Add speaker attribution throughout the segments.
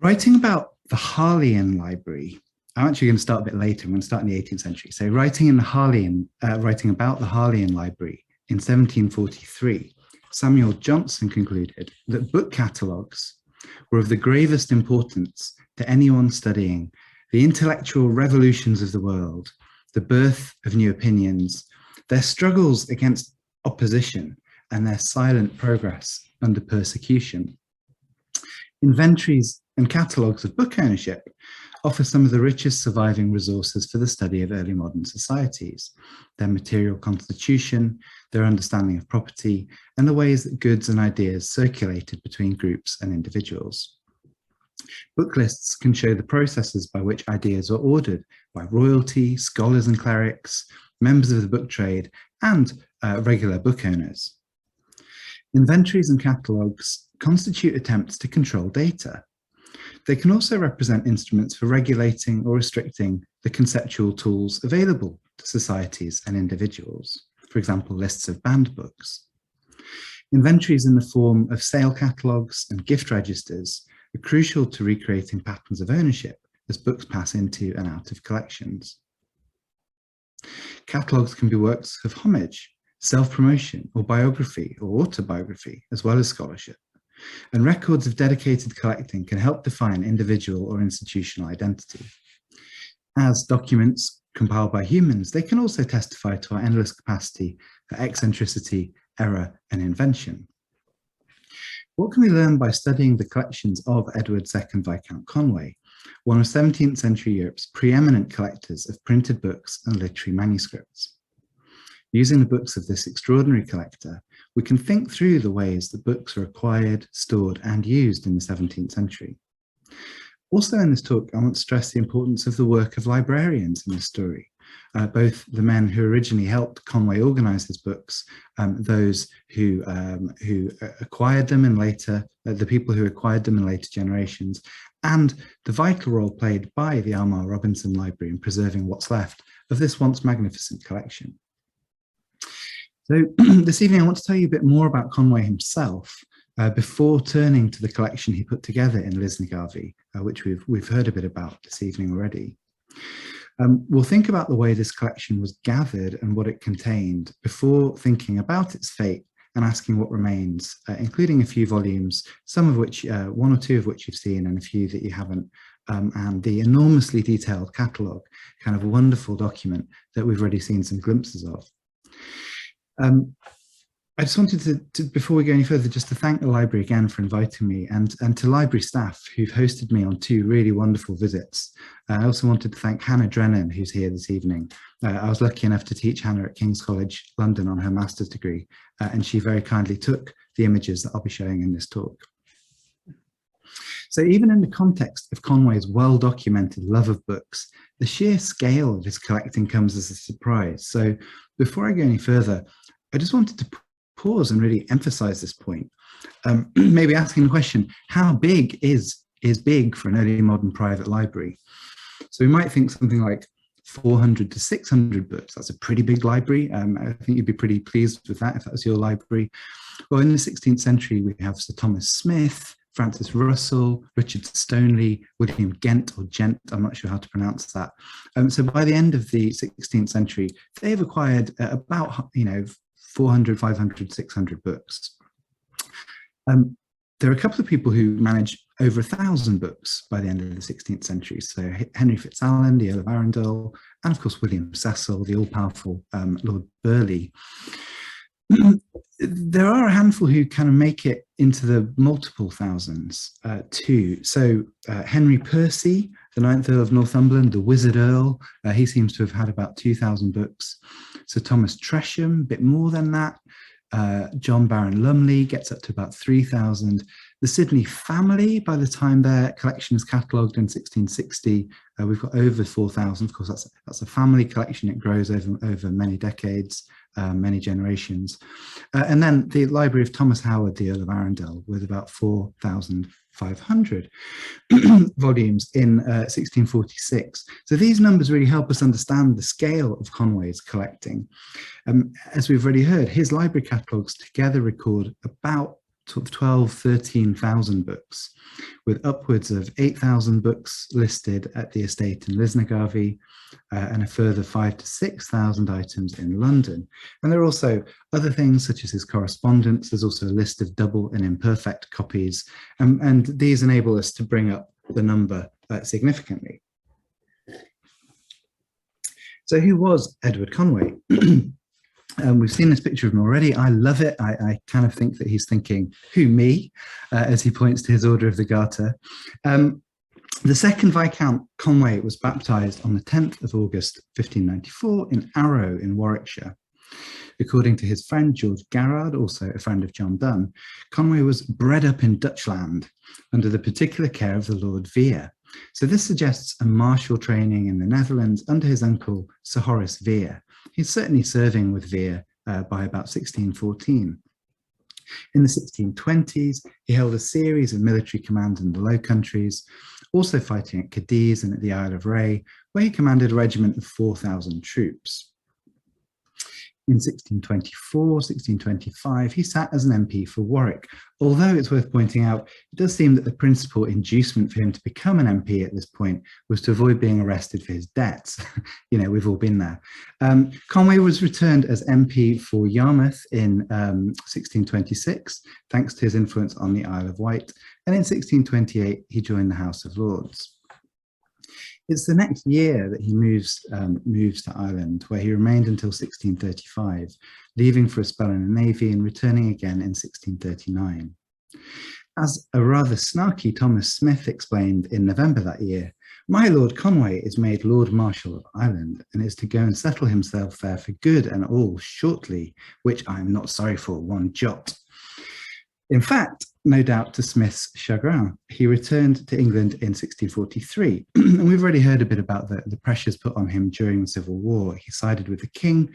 Speaker 1: Writing about the Harleian Library, I'm actually going to start a bit later. I'm going to start in the 18th century. So writing about the Harleian Library in 1743, Samuel Johnson concluded that book catalogues were of the gravest importance to anyone studying the intellectual revolutions of the world, the birth of new opinions, their struggles against opposition, and their silent progress under persecution. Inventories and catalogues of book ownership offer some of the richest surviving resources for the study of early modern societies, their material constitution, their understanding of property, and the ways that goods and ideas circulated between groups and individuals. Book lists can show the processes by which ideas were ordered by royalty, scholars and clerics, members of the book trade, and regular book owners. Inventories and catalogues constitute attempts to control data. They can also represent instruments for regulating or restricting the conceptual tools available to societies and individuals, for example, lists of banned books. Inventories in the form of sale catalogues and gift registers are crucial to recreating patterns of ownership as books pass into and out of collections. Catalogues can be works of homage, self-promotion, or biography or autobiography, as well as scholarship. And records of dedicated collecting can help define individual or institutional identity. As documents compiled by humans, they can also testify to our endless capacity for eccentricity, error, and invention. What can we learn by studying the collections of Edward II Viscount Conway, one of 17th century Europe's preeminent collectors of printed books and literary manuscripts? Using the books of this extraordinary collector, we can think through the ways that books were acquired, stored, and used in the 17th century. Also in this talk, I want to stress the importance of the work of librarians in this story, both the men who originally helped Conway organize his books, those who acquired them in later, the people who acquired them in later generations, and the vital role played by the Armagh Robinson Library in preserving what's left of this once magnificent collection. So this evening, I want to tell you a bit more about Conway himself before turning to the collection he put together in Lisnagarvey, which we've heard a bit about this evening already. We'll think about the way this collection was gathered and what it contained before thinking about its fate and asking what remains, including a few volumes, some of which, one or two of which you've seen and a few that you haven't, and the enormously detailed catalogue, kind of wonderful document that we've already seen some glimpses of. I just wanted to, before we go any further, just to thank the library again for inviting me and to library staff who've hosted me on two really wonderful visits. I also wanted to thank Hannah Drennan, who's here this evening. I was lucky enough to teach Hannah at King's College London on her master's degree, and she very kindly took the images that I'll be showing in this talk. So even in the context of Conway's well-documented love of books, the sheer scale of his collecting comes as a surprise. So before I go any further, I just wanted to pause and really emphasize this point. Maybe asking the question, how big is big for an early modern private library? So we might think something like 400 to 600 books. That's a pretty big library. I think you'd be pretty pleased with that if that was your library. Well, in the 16th century, we have Sir Thomas Smith, Francis Russell, Richard Stoneleigh, William Gent or Gent, I'm not sure how to pronounce that. So by the end of the 16th century, they've acquired about, 400, 500, 600 books. There are a couple of people who manage over 1,000 books by the end of the 16th century. So Henry Fitzalan, the Earl of Arundel, and of course, William Cecil, the all-powerful Lord Burleigh. There are a handful who kind of make it into the multiple thousands too. So Henry Percy, the 9th Earl of Northumberland, the Wizard Earl, he seems to have had about 2,000 books. So Thomas Tresham, a bit more than that. John Baron Lumley gets up to about 3,000. The Sidney family, by the time their collection is catalogued in 1660, we've got over 4,000. Of course, that's a family collection. It grows over many decades, many generations. And then the Library of Thomas Howard, the Earl of Arundel, with about 4,500 volumes in 1646. So these numbers really help us understand the scale of Conway's collecting. As we've already heard, his library catalogues together record about 12, 13,000 books, with upwards of 8,000 books listed at the estate in Lisnagarvey, and a further 5,000 to 6,000 items in London. And there are also other things such as his correspondence. There's also a list of double and imperfect copies, and these enable us to bring up the number significantly. So who was Edward Conway? We've seen this picture of him already. I love it. I kind of think that he's thinking, who, me? As he points to his Order of the Garter. The second Viscount Conway was baptised on the 10th of August 1594 in Arrow in Warwickshire. According to his friend George Garrard, also a friend of John Donne, Conway was bred up in Dutchland under the particular care of the Lord Vere. So this suggests a martial training in the Netherlands under his uncle Sir Horace Vere. He's certainly serving with Vere by about 1614. In the 1620s, he held a series of military commands in the Low Countries, also fighting at Cadiz and at the Isle of Ré, where he commanded a regiment of 4,000 troops. In 1624, 1625, he sat as an MP for Warwick, although it's worth pointing out, it does seem that the principal inducement for him to become an MP at this point was to avoid being arrested for his debts. You know, we've all been there. Conway was returned as MP for Yarmouth in 1626, thanks to his influence on the Isle of Wight, and in 1628, he joined the House of Lords. It's the next year that he moves to Ireland, where he remained until 1635, leaving for a spell in the Navy and returning again in 1639. As a rather snarky Thomas Smith explained in November that year, "My Lord Conway is made Lord Marshal of Ireland and is to go and settle himself there for good and all shortly, which I am not sorry for one jot." In fact, no doubt to Smith's chagrin, he returned to England in 1643. And we've already heard a bit about the pressures put on him during the Civil War. He sided with the king,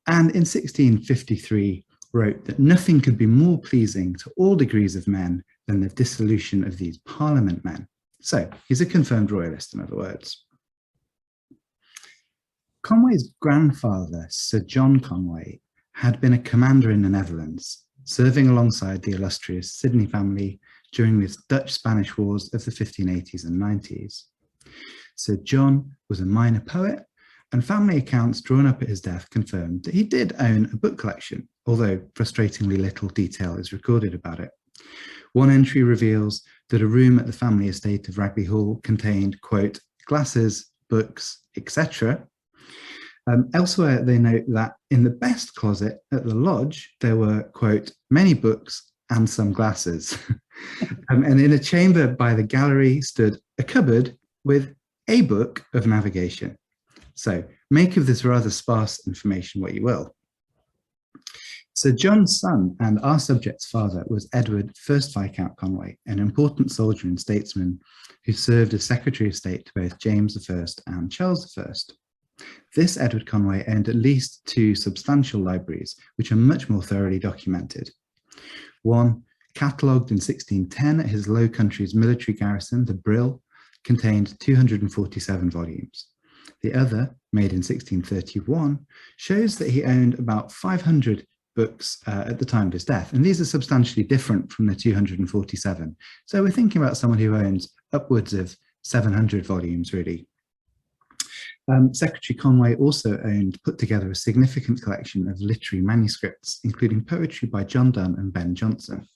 Speaker 1: and in 1653 wrote that nothing could be more pleasing to all degrees of men than the dissolution of these Parliament men. So he's a confirmed royalist, in other words. Conway's grandfather, Sir John Conway, had been a commander in the Netherlands, serving alongside the illustrious Sidney family during the Dutch-Spanish Wars of the 1580s and 90s. Sir John was a minor poet, and family accounts drawn up at his death confirmed that he did own a book collection, although frustratingly little detail is recorded about it. One entry reveals that a room at the family estate of Ragley Hall contained, quote, glasses, books, etc. Elsewhere, they note that in the best closet at the lodge, there were, quote, many books and some glasses. And in a chamber by the gallery stood a cupboard with a book of navigation. So make of this rather sparse information what you will. Sir John's son and our subject's father was Edward, 1st Viscount Conway, an important soldier and statesman who served as Secretary of State to both James I and Charles I. This Edward Conway owned at least 2 substantial libraries, which are much more thoroughly documented. One, catalogued in 1610 at his Low Countries military garrison, the Brill, contained 247 volumes. The other, made in 1631, shows that he owned about 500 books at the time of his death, and these are substantially different from the 247. So we're thinking about someone who owns upwards of 700 volumes, really. Secretary Conway also put together a significant collection of literary manuscripts, including poetry by John Donne and Ben Jonson.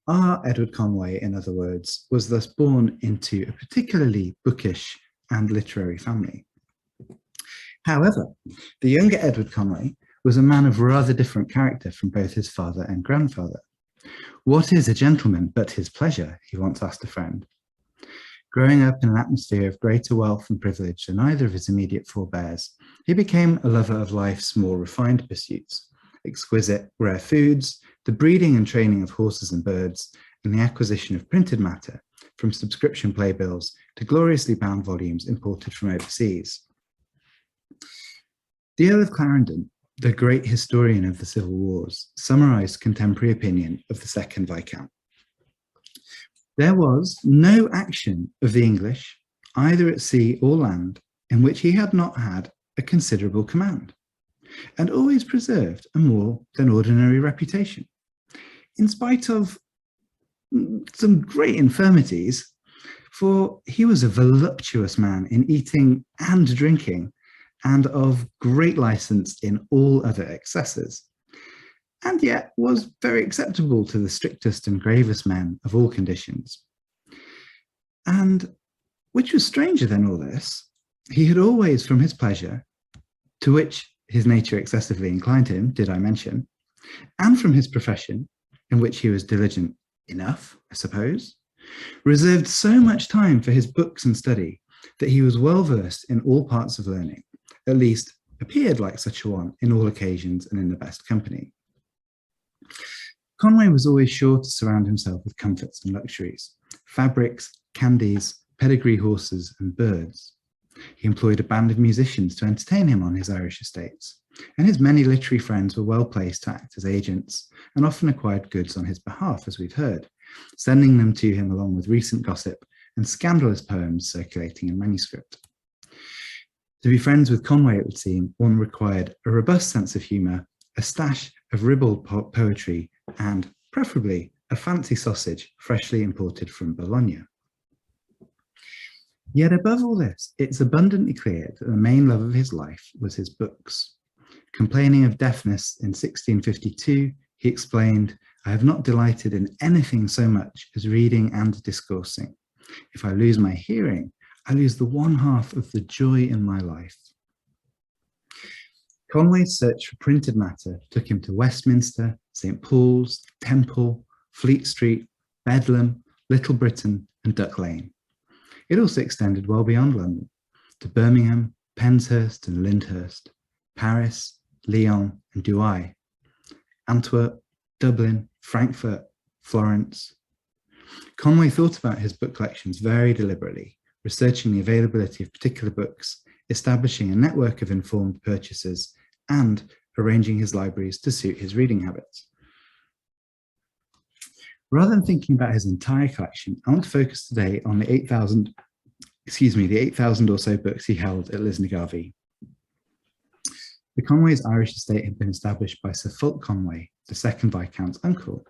Speaker 1: Our Edward Conway, in other words, was thus born into a particularly bookish and literary family. However, the younger Edward Conway was a man of rather different character from both his father and grandfather. "What is a gentleman but his pleasure?" he once asked a friend. Growing up in an atmosphere of greater wealth and privilege than either of his immediate forebears, he became a lover of life's more refined pursuits, exquisite, rare foods, the breeding and training of horses and birds, and the acquisition of printed matter, from subscription playbills to gloriously bound volumes imported from overseas. The Earl of Clarendon, the great historian of the Civil Wars, summarised contemporary opinion of the second Viscount. "There was no action of the English, either at sea or land, in which he had not had a considerable command, and always preserved a more than ordinary reputation. in spite of some great infirmities, for he was a voluptuous man in eating and drinking, and of great license in all other excesses, and yet was very acceptable to the strictest and gravest men of all conditions. And which was stranger than all this, he had always from his pleasure, to which his nature excessively inclined him, did I mention, and from his profession, in which he was diligent enough, I suppose, reserved so much time for his books and study that he was well versed in all parts of learning, at least appeared like such a one in all occasions and in the best company. Conway was always sure to surround himself with comforts and luxuries, fabrics, candies, pedigree horses, and birds. He employed a band of musicians to entertain him on his Irish estates, and his many literary friends were well placed to act as agents and often acquired goods on his behalf, as we've heard, sending them to him along with recent gossip and scandalous poems circulating in manuscript. To be friends with Conway, it would seem, one required a robust sense of humour, a stash of ribald poetry, and, preferably, a fancy sausage freshly imported from Bologna. Yet above all this, it's abundantly clear that the main love of his life was his books. Complaining of deafness in 1652, he explained, "I have not delighted in anything so much as reading and discoursing. If I lose my hearing, I lose the one half of the joy in my life." Conway's search for printed matter took him to Westminster, St. Paul's, Temple, Fleet Street, Bedlam, Little Britain, and Duck Lane. It also extended well beyond London, to Birmingham, Penshurst and Lyndhurst, Paris, Lyon and Douai, Antwerp, Dublin, Frankfurt, Florence. Conway thought about his book collections very deliberately, researching the availability of particular books, establishing a network of informed purchasers, and arranging his libraries to suit his reading habits. Rather than thinking about his entire collection, I want to focus today on the 8,000 or so books he held at Lisnagarvey. The Conways' Irish estate had been established by Sir Fulk Conway, the second Viscount's uncle,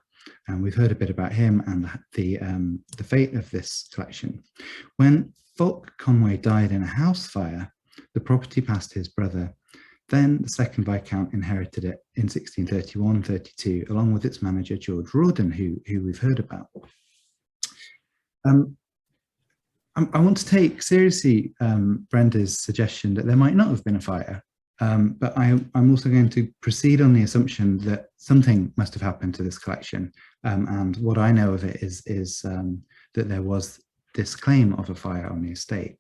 Speaker 1: and we've heard a bit about him and the fate of this collection. When Fulk Conway died in a house fire, the property passed to his brother. Then the second Viscount inherited it in 1631-32, along with its manager, George Rawdon, who we've heard about. I want to take seriously Brenda's suggestion that there might not have been a fire, but I'm also going to proceed on the assumption that something must have happened to this collection. And what I know of it is that there was this claim of a fire on the estate.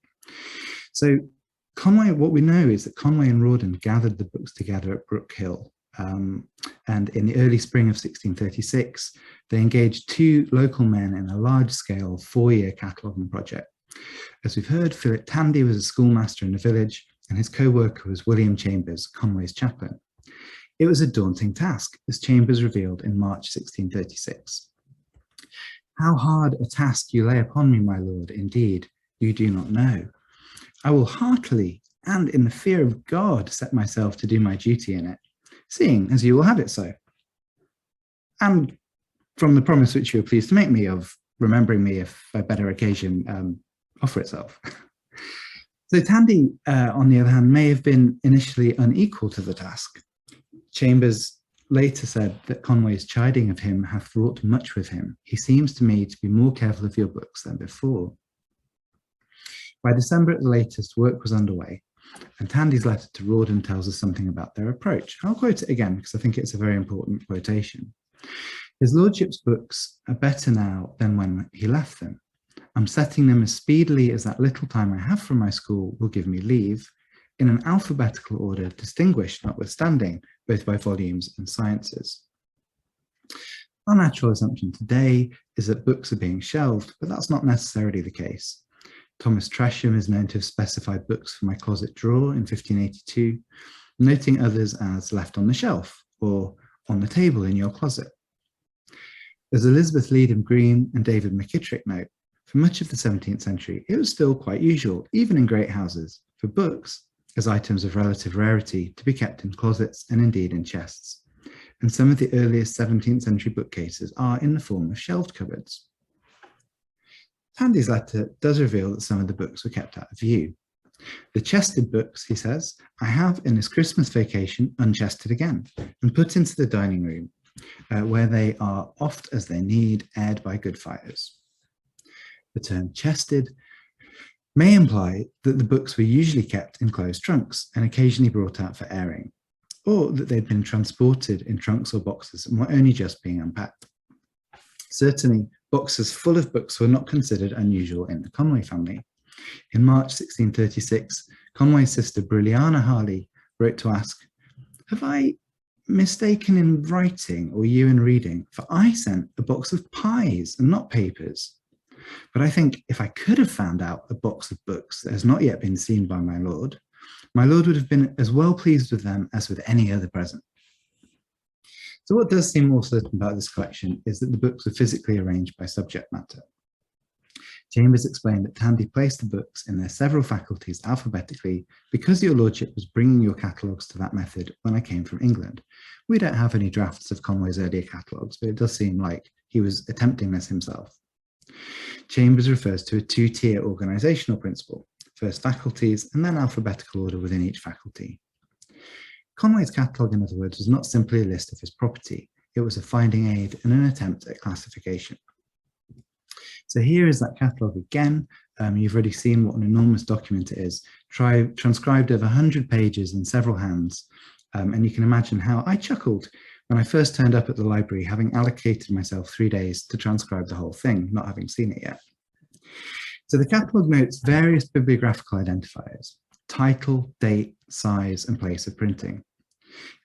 Speaker 1: So Conway, what we know is that Conway and Rawdon gathered the books together at Brook Hill, and in the early spring of 1636, they engaged two local men in a large-scale 4-year cataloguing project. As we've heard, Philip Tandy was a schoolmaster in the village, and his co-worker was William Chambers, Conway's chaplain. It was a daunting task, as Chambers revealed in March 1636. "How hard a task you lay upon me, my lord, indeed, you do not know. I will heartily, and in the fear of God, set myself to do my duty in it, seeing as you will have it so. And from the promise which you are pleased to make me of remembering me if a better occasion offer itself." So Tandy, on the other hand, may have been initially unequal to the task. Chambers later said that Conway's chiding of him hath wrought much with him. He seems to me to be more careful of your books than before. By December at the latest, work was underway, and Tandy's letter to Rawdon tells us something about their approach. I'll quote it again because I think it's a very important quotation. "His lordship's books are better now than when he left them. I'm setting them as speedily as that little time I have from my school will give me leave, in an alphabetical order, distinguished notwithstanding, both by volumes and sciences." Our natural assumption today is that books are being shelved, but that's not necessarily the case. Thomas Tresham is known to have specified books for my closet drawer in 1582, noting others as left on the shelf or on the table in your closet. As Elizabeth Leadham Green and David McKittrick note, for much of the 17th century, it was still quite usual, even in great houses, for books, as items of relative rarity, to be kept in closets and indeed in chests. and some of the earliest 17th century bookcases are in the form of shelved cupboards. Tandy's letter does reveal that some of the books were kept out of view. The chested books, he says, I have in this Christmas vacation unchested again and put into the dining room, where they are oft as they need, aired by good fires. The term chested may imply that the books were usually kept in closed trunks and occasionally brought out for airing, or that they'd been transported in trunks or boxes and were only just being unpacked. Certainly, boxes full of books were not considered unusual in the Conway family. In March 1636, Conway's sister Brilliana Harley wrote to ask, "Have I mistaken in writing or you in reading? For I sent a box of pies and not papers. But I think if I could have found out a box of books that has not yet been seen by my lord would have been as well pleased with them as with any other present." So what does seem more certain about this collection is that the books were physically arranged by subject matter. Chambers explained that Tandy placed the books in their several faculties alphabetically because your lordship was bringing your catalogues to that method when I came from England. We don't have any drafts of Conway's earlier catalogues, but it does seem like he was attempting this himself. Chambers refers to a two-tier organisational principle, first faculties and then alphabetical order within each faculty. Conway's catalogue, in other words, was not simply a list of his property. It was a finding aid and an attempt at classification. So here is that catalogue again. You've already seen what an enormous document it is, transcribed over 100 pages in several hands. And you can imagine how I chuckled when I first turned up at the library, having allocated myself 3 days to transcribe the whole thing, not having seen it yet. So the catalogue notes various bibliographical identifiers: title, date, size, and place of printing.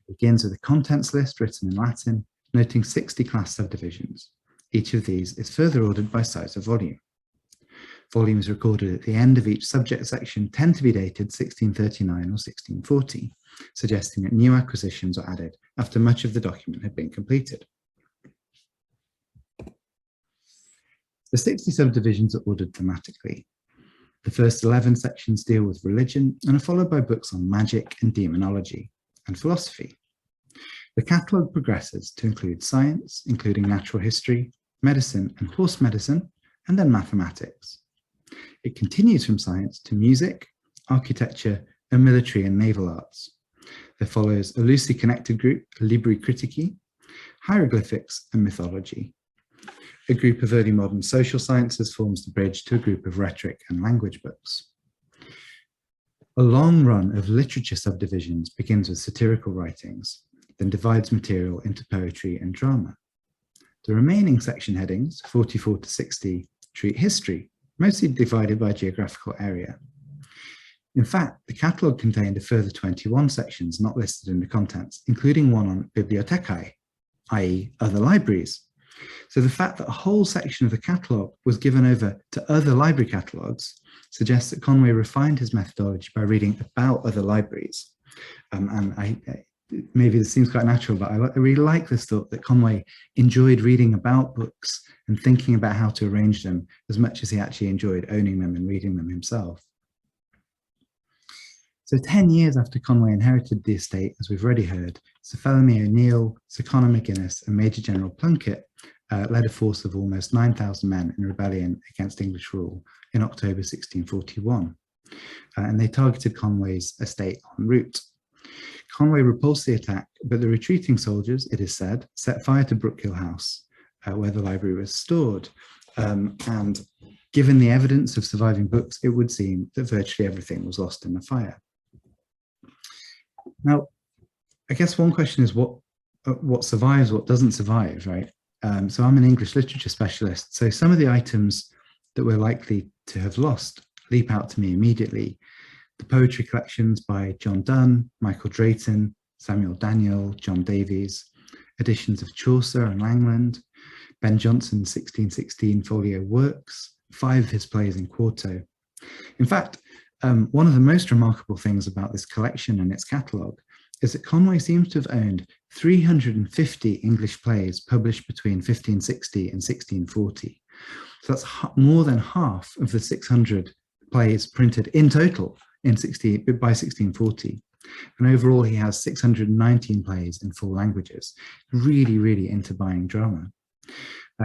Speaker 1: It begins with a contents list written in Latin, noting 60 class subdivisions. Each of these is further ordered by size of volume. Volumes recorded at the end of each subject section tend to be dated 1639 or 1640, suggesting that new acquisitions were added after much of the document had been completed. The 60 subdivisions are ordered thematically. The first 11 sections deal with religion and are followed by books on magic and demonology and philosophy. The catalogue progresses to include science, including natural history, medicine and horse medicine, and then mathematics. It continues from science to music, architecture, and military and naval arts. There follows a loosely connected group, Libri Critici, hieroglyphics, and mythology. A group of early modern social sciences forms the bridge to a group of rhetoric and language books. A long run of literature subdivisions begins with satirical writings, then divides material into poetry and drama. The remaining section headings, 44 to 60, treat history, mostly divided by geographical area. In fact, the catalogue contained a further 21 sections not listed in the contents, including one on bibliothecae, i.e. other libraries. So the fact that a whole section of the catalogue was given over to other library catalogues suggests that Conway refined his methodology by reading about other libraries. Maybe this seems quite natural, but I really like this thought that Conway enjoyed reading about books and thinking about how to arrange them as much as he actually enjoyed owning them and reading them himself. So 10 years after Conway inherited the estate, as we've already heard, Sir Felemy O'Neill, Sir Conor McGuinness and Major General Plunkett led a force of almost 9,000 men in rebellion against English rule in October 1641. And they targeted Conway's estate en route. Conway repulsed the attack, but the retreating soldiers, it is said, set fire to Brookhill House, where the library was stored. And given the evidence of surviving books, it would seem that virtually everything was lost in the fire. Now, I guess one question is what survives, what doesn't survive, right? So I'm an English literature specialist, so some of the items that we're likely to have lost leap out to me immediately. The poetry collections by John Donne, Michael Drayton, Samuel Daniel, John Davies, editions of Chaucer and Langland, Ben Jonson's 1616 folio Works, 5 of his plays in quarto. In fact, one of the most remarkable things about this collection and its catalogue is that Conway seems to have owned 350 English plays published between 1560 and 1640. So that's more than half of the 600 plays printed in total by 1640. And overall, he has 619 plays in 4 languages, really, really into buying drama.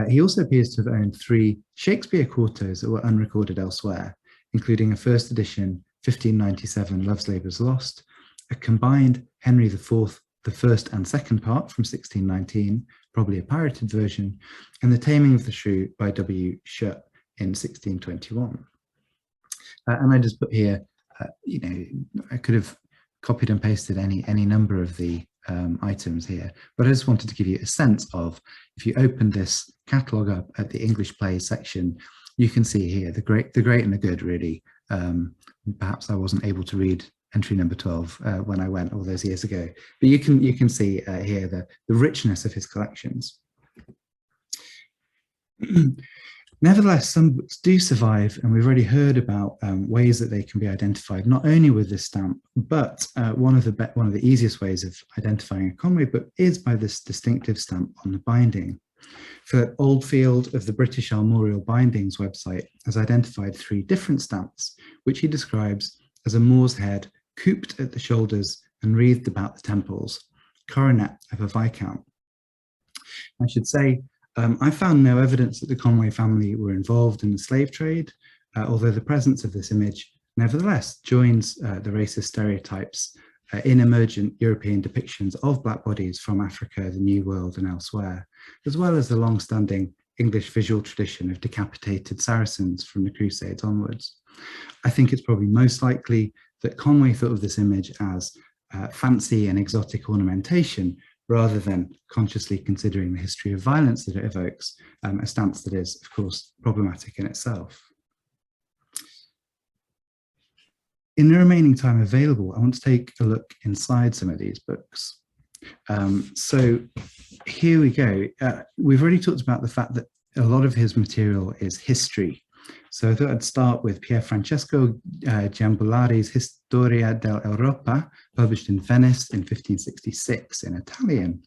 Speaker 1: He also appears to have owned 3 Shakespeare quartos that were unrecorded elsewhere, including a first edition 1597 Love's Labour's Lost, a combined Henry IV, the first and second part from 1619, probably a pirated version, and The Taming of the Shrew by W. Shutt in 1621. And I just put here, you know, I could have copied and pasted any number of the items here, but I just wanted to give you a sense of, if you open this catalogue up at the English plays section, you can see here the great and the good, really. Perhaps I wasn't able to read entry number 12 when I went all those years ago, but you can see here the richness of his collections. Nevertheless, some books do survive, and we've already heard about ways that they can be identified, not only with this stamp, but one of the easiest ways of identifying a Conway book is by this distinctive stamp on the binding. For Oldfield of the British Armorial Bindings website has identified 3 different stamps, which he describes as a Moor's head, cooped at the shoulders and wreathed about the temples, coronet of a viscount. I should say, I found no evidence that the Conway family were involved in the slave trade, although the presence of this image nevertheless joins the racist stereotypes in emergent European depictions of black bodies from Africa, the New World and elsewhere, as well as the long-standing English visual tradition of decapitated Saracens from the Crusades onwards. I think it's probably most likely that Conway thought of this image as fancy and exotic ornamentation, rather than consciously considering the history of violence that it evokes, a stance that is, of course, problematic in itself. In the remaining time available, I want to take a look inside some of these books. So here we go. We've already talked about the fact that a lot of his material is history. So I thought I'd start with Pier Francesco Giambulari's Historia del Eropa, published in Venice in 1566 in Italian.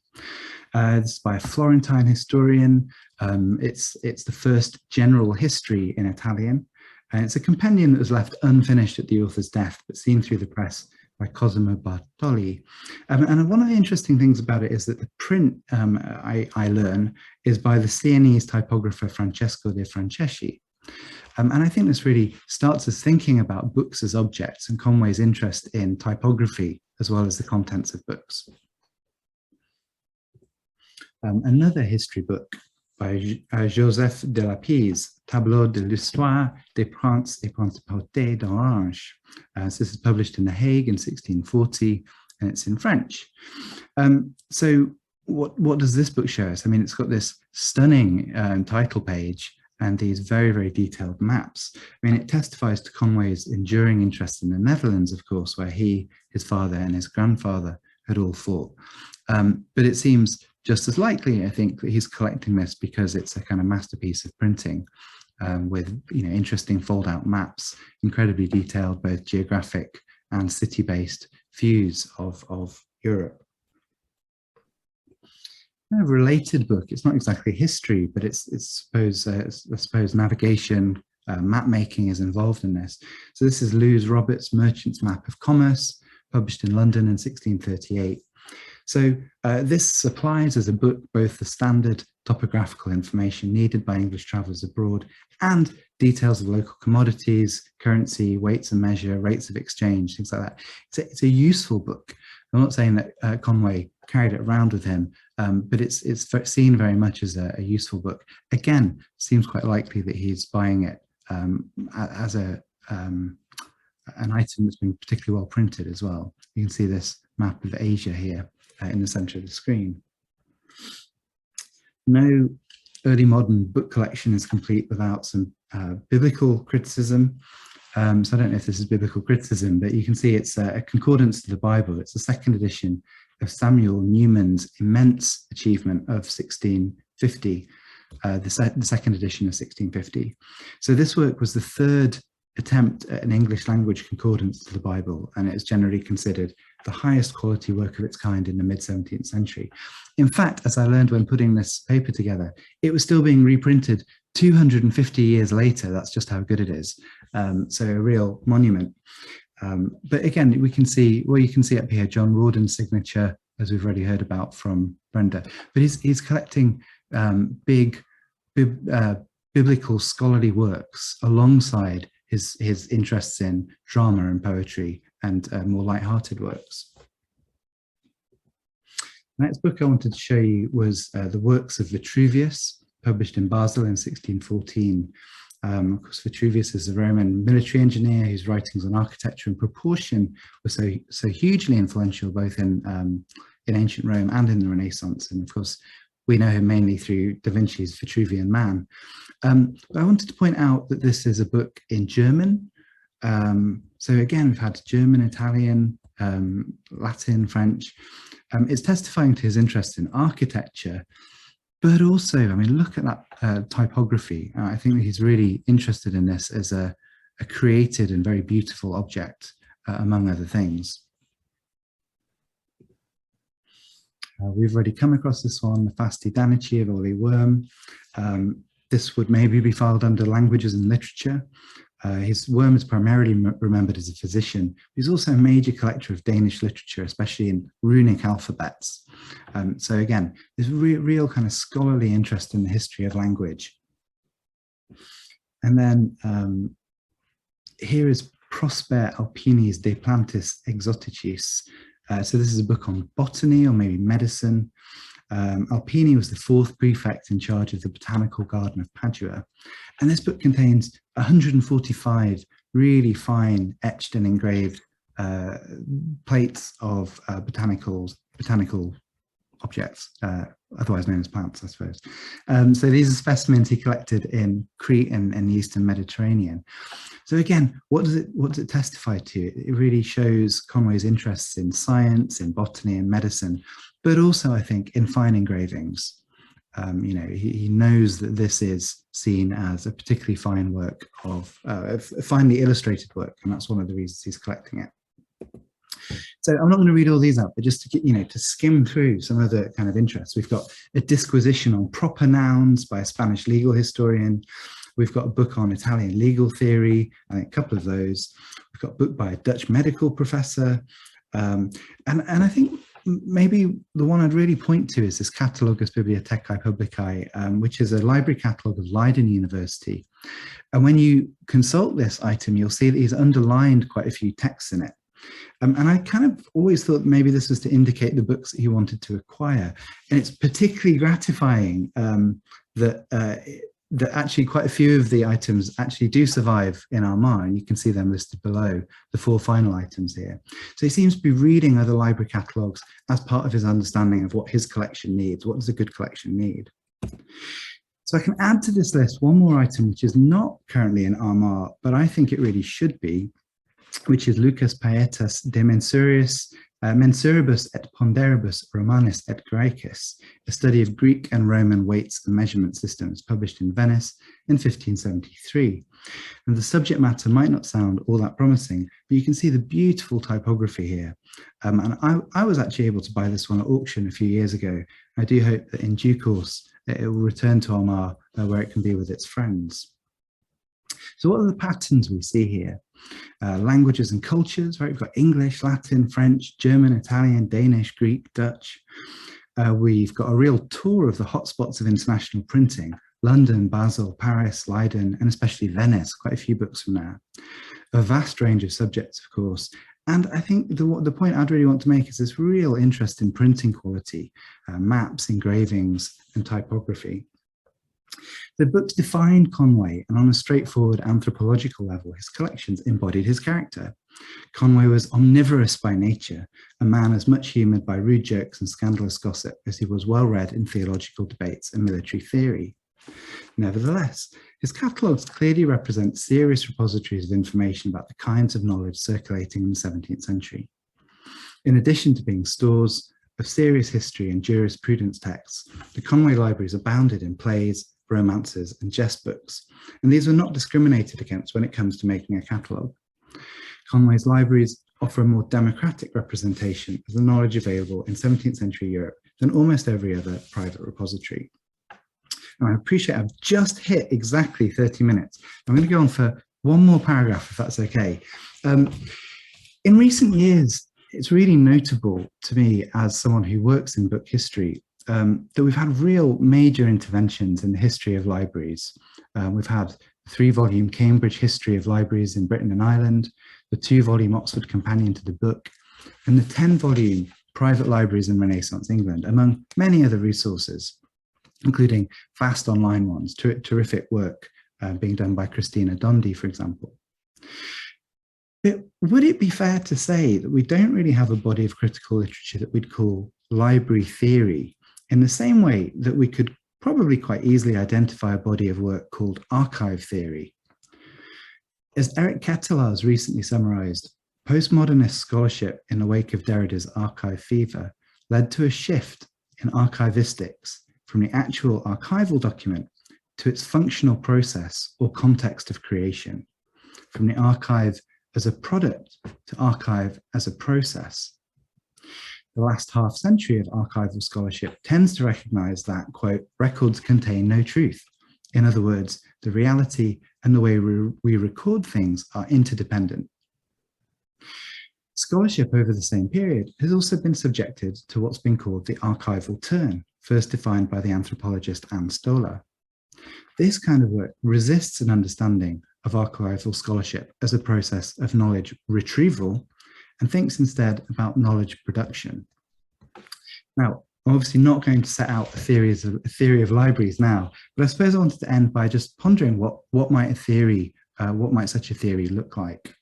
Speaker 1: This is by a Florentine historian. It's the first general history in Italian. And it's a compendium that was left unfinished at the author's death, but seen through the press by Cosimo Bartoli. And one of the interesting things about it is that the print, I learn, is by the Sienese typographer Francesco de Franceschi. And I think this really starts us thinking about books as objects and Conway's interest in typography as well as the contents of books. Another history book by Joseph de Lapise, Tableau de l'Histoire des Princes et Principautés d'Orange. So this is published in The Hague in 1640, and it's in French. So what does this book show us? I mean, it's got this stunning title page and these very, very detailed maps. I mean, it testifies to Conway's enduring interest in the Netherlands, of course, where he, his father and his grandfather had all fought. But it seems just as likely, I think, that he's collecting this because it's a kind of masterpiece of printing with, you know, interesting fold-out maps, incredibly detailed, both geographic and city-based views of Europe. A related book, it's not exactly history, but I suppose navigation, map making is involved in this. So this is Lewes Roberts' Merchant's Map of Commerce, published in London in 1638. So this supplies as a book both the standard topographical information needed by English travellers abroad and details of local commodities, currency, weights and measure, rates of exchange, things like that. It's a useful book. I'm not saying that Conway carried it around with him, but it's seen very much as a useful book. Again, seems quite likely that he's buying it as an item that's been particularly well printed as well. You can see this map of Asia here in the center of the screen. No early modern book collection is complete without some biblical criticism. So I don't know if this is biblical criticism, but you can see it's a concordance to the Bible. It's the second edition of Samuel Newman's immense achievement of 1650, the second edition of 1650. So this work was the third attempt at an English language concordance to the Bible, and it is generally considered the highest quality work of its kind in the mid-17th century. In fact, as I learned when putting this paper together, it was still being reprinted 250 years later. That's just how good it is. So a real monument. But again, we can see, well, you can see up here, John Rawdon's signature, as we've already heard about from Brenda, but he's collecting big biblical scholarly works alongside his interests in drama and poetry and more light-hearted works. The next book I wanted to show you was the Works of Vitruvius, published in Basel in 1614. Of course, Vitruvius is a Roman military engineer whose writings on architecture and proportion were so hugely influential both in ancient Rome and in the Renaissance. And of course, we know him mainly through Da Vinci's Vitruvian Man. But I wanted to point out that this is a book in German. So again, we've had German, Italian, Latin, French. It's testifying to his interest in architecture, but also, I mean, look at that typography. I think that he's really interested in this as a created and very beautiful object, among other things. We've already come across this one, the Fasti Danici of Ole Worm. This would maybe be filed under languages and literature. His Worm is primarily remembered as a physician. He's also a major collector of Danish literature, especially in runic alphabets. So again, there's real kind of scholarly interest in the history of language. And then here is Prosper Alpinis de Plantis Exoticis. So this is a book on botany or maybe medicine. Alpini was the fourth prefect in charge of the botanical garden of Padua. And this book contains 145 really fine etched and engraved plates of botanical objects, otherwise known as plants, I suppose. So these are specimens he collected in Crete and the Eastern Mediterranean. So again, what does it testify to? It really shows Conway's interests in science, in botany and medicine, but also I think in fine engravings. You know, he knows that this is seen as a particularly fine work of finely illustrated work, and that's one of the reasons he's collecting it. So I'm not going to read all these out, but just to get, you know, to skim through some of the kind of interests. We've got a disquisition on proper nouns by a Spanish legal historian. We've got a book on Italian legal theory, I think a couple of those. We've got a book by a Dutch medical professor. And I think maybe the one I'd really point to is this Catalogus Bibliothecae Publicae, which is a library catalogue of Leiden University. And when you consult this item, you'll see that he's underlined quite a few texts in it. And I kind of always thought maybe this was to indicate the books that he wanted to acquire. And it's particularly gratifying that actually quite a few of the items actually do survive in Armagh, and you can see them listed below, the 4 final items here. So he seems to be reading other library catalogues as part of his understanding of what his collection needs. What does a good collection need? So I can add to this list one more item which is not currently in Armagh, but I think it really should be, which is Lucas Paetus de Mensuribus et Ponderibus Romanis et Graecus, a study of Greek and Roman weights and measurement systems, published in Venice in 1573. And the subject matter might not sound all that promising, but you can see the beautiful typography here. And I was actually able to buy this one at auction a few years ago. I do hope that in due course it will return to Armagh where it can be with its friends. So what are the patterns we see here? Languages and cultures, right? We've got English, Latin, French, German, Italian, Danish, Greek, Dutch. We've got a real tour of the hotspots of international printing: London, Basel, Paris, Leiden, and especially Venice, quite a few books from there. A vast range of subjects, of course. And I think the point I'd really want to make is this real interest in printing quality, maps, engravings, and typography. The books defined Conway, and on a straightforward anthropological level, his collections embodied his character. Conway was omnivorous by nature, a man as much humoured by rude jokes and scandalous gossip as he was well-read in theological debates and military theory. Nevertheless, his catalogues clearly represent serious repositories of information about the kinds of knowledge circulating in the 17th century. In addition to being stores of serious history and jurisprudence texts, the Conway libraries abounded in plays, romances, and jest books, and these were not discriminated against when it comes to making a catalogue. Conway's libraries offer a more democratic representation of the knowledge available in 17th century Europe than almost every other private repository. And I appreciate I've just hit exactly 30 minutes. I'm going to go on for one more paragraph, if that's okay. In recent years, it's really notable to me as someone who works in book history that we've had real major interventions in the history of libraries. We've had the 3-volume Cambridge History of Libraries in Britain and Ireland, the 2-volume Oxford Companion to the Book, and the 10-volume Private Libraries in Renaissance England, among many other resources, including vast online ones, terrific work being done by Christina Dondi, for example. But would it be fair to say that we don't really have a body of critical literature that we'd call library theory, in the same way that we could probably quite easily identify a body of work called archive theory? As Eric Ketelaar has recently summarized, postmodernist scholarship in the wake of Derrida's archive fever led to a shift in archivistics from the actual archival document to its functional process or context of creation, from the archive as a product to archive as a process. The last half century of archival scholarship tends to recognize that, quote, records contain no truth. In other words, the reality and the way we record things are interdependent. Scholarship over the same period has also been subjected to what's been called the archival turn, first defined by the anthropologist Anne Stoller. This kind of work resists an understanding of archival scholarship as a process of knowledge retrieval and thinks instead about knowledge production. Now, I'm obviously not going to set out a theory of libraries now, but I suppose I wanted to end by just pondering what might such a theory look like,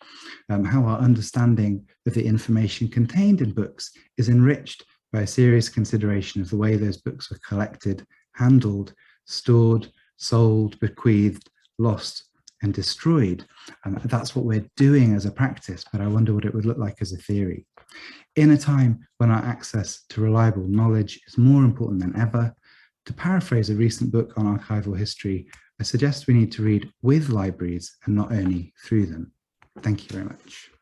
Speaker 1: how our understanding of the information contained in books is enriched by a serious consideration of the way those books were collected, handled, stored, sold, bequeathed, lost, and destroyed. That's what we're doing as a practice, but I wonder what it would look like as a theory. In a time when our access to reliable knowledge is more important than ever, to paraphrase a recent book on archival history, I suggest we need to read with libraries and not only through them. Thank you very much.